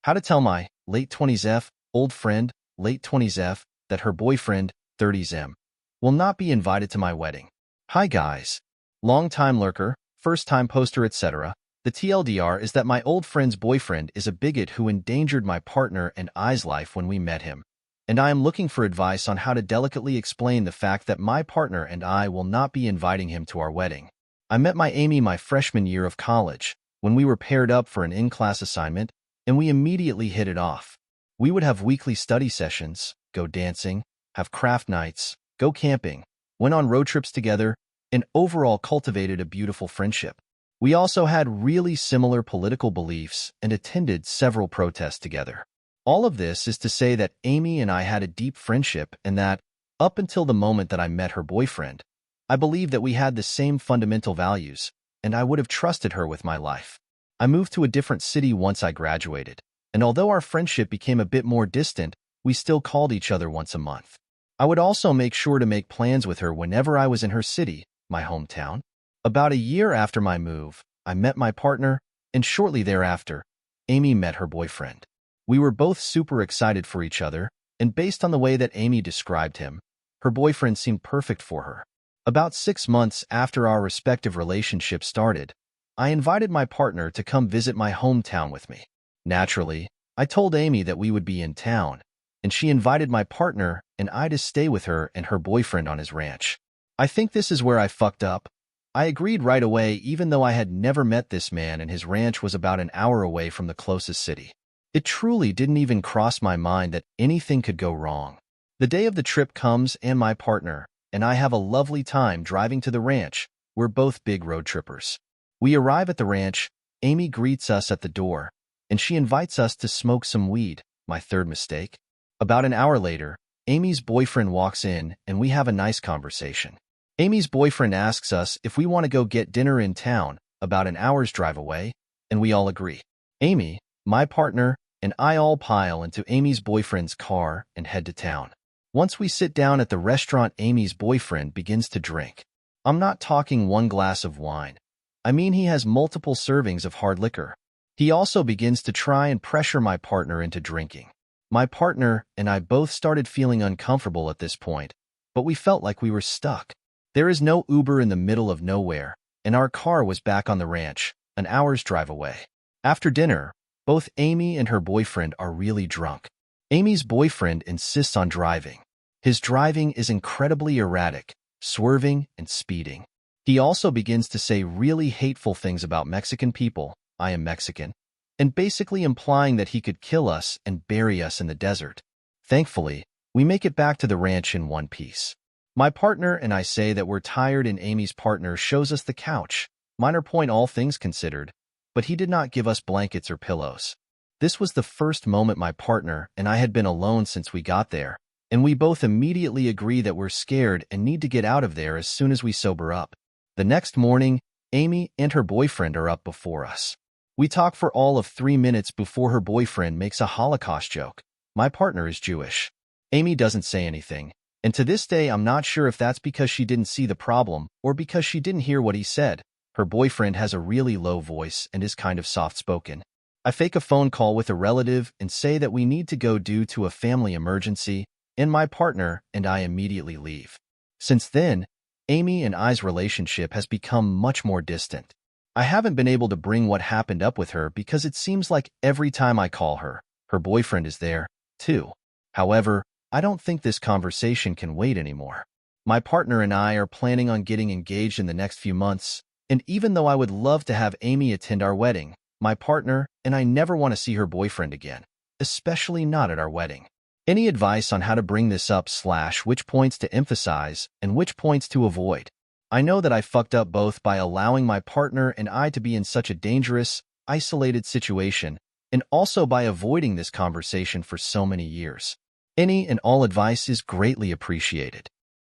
How to tell my late 20s F, old friend, late 20s F, that her boyfriend, 30s M, will not be invited to my wedding. Hi guys. Long-time lurker, first-time poster, etc. The TLDR is that my old friend's boyfriend is a bigot who endangered my partner and I's life when we met him. And I am looking for advice on how to delicately explain the fact that my partner and I will not be inviting him to our wedding. I met my Amy my freshman year of college, when we were paired up for an in-class assignment, and we immediately hit it off. We would have weekly study sessions, go dancing, have craft nights, go camping, went on road trips together, and overall cultivated a beautiful friendship. We also had really similar political beliefs and attended several protests together. All of this is to say that Amy and I had a deep friendship and that, up until the moment that I met her boyfriend, I believed that we had the same fundamental values, and I would have trusted her with my life. I moved to a different city once I graduated, and although our friendship became a bit more distant, we still called each other once a month. I would also make sure to make plans with her whenever I was in her city, my hometown. About a year after my move, I met my partner, and shortly thereafter, Amy met her boyfriend. We were both super excited for each other, and based on the way that Amy described him, her boyfriend seemed perfect for her. About 6 months after our respective relationships started, I invited my partner to come visit my hometown with me. Naturally, I told Amy that we would be in town, and she invited my partner and I to stay with her and her boyfriend on his ranch. I think this is where I fucked up. I agreed right away even though I had never met this man and his ranch was about an hour away from the closest city. It truly didn't even cross my mind that anything could go wrong. The day of the trip comes and my partner and I have a lovely time driving to the ranch. We're both big road trippers. We arrive at the ranch, Amy greets us at the door, and she invites us to smoke some weed, my third mistake. About an hour later, Amy's boyfriend walks in and we have a nice conversation. Amy's boyfriend asks us if we want to go get dinner in town, about an hour's drive away, and we all agree. Amy, my partner, and I all pile into Amy's boyfriend's car and head to town. Once we sit down at the restaurant, Amy's boyfriend begins to drink. I'm not talking one glass of wine. I mean he has multiple servings of hard liquor. He also begins to try and pressure my partner into drinking. My partner and I both started feeling uncomfortable at this point, but we felt like we were stuck. There is no Uber in the middle of nowhere, and our car was back on the ranch, an hour's drive away. After dinner, both Amy and her boyfriend are really drunk. Amy's boyfriend insists on driving. His driving is incredibly erratic, swerving and speeding. He also begins to say really hateful things about Mexican people, I am Mexican, and basically implying that he could kill us and bury us in the desert. Thankfully, we make it back to the ranch in one piece. My partner and I say that we're tired and Amy's partner shows us the couch, minor point all things considered, but he did not give us blankets or pillows. This was the first moment my partner and I had been alone since we got there, and we both immediately agree that we're scared and need to get out of there as soon as we sober up. The next morning, Amy and her boyfriend are up before us. We talk for all of 3 minutes before her boyfriend makes a Holocaust joke. My partner is Jewish. Amy doesn't say anything, and to this day I'm not sure if that's because she didn't see the problem or because she didn't hear what he said. Her boyfriend has a really low voice and is kind of soft-spoken. I fake a phone call with a relative and say that we need to go due to a family emergency, and my partner and I immediately leave. Since then, Amy and I's relationship has become much more distant. I haven't been able to bring what happened up with her because it seems like every time I call her, her boyfriend is there, too. However, I don't think this conversation can wait anymore. My partner and I are planning on getting engaged in the next few months, and even though I would love to have Amy attend our wedding, my partner and I never want to see her boyfriend again, especially not at our wedding. Any advice on how to bring this up / which points to emphasize and which points to avoid? I know that I fucked up both by allowing my partner and I to be in such a dangerous, isolated situation, and also by avoiding this conversation for so many years. Any and all advice is greatly appreciated.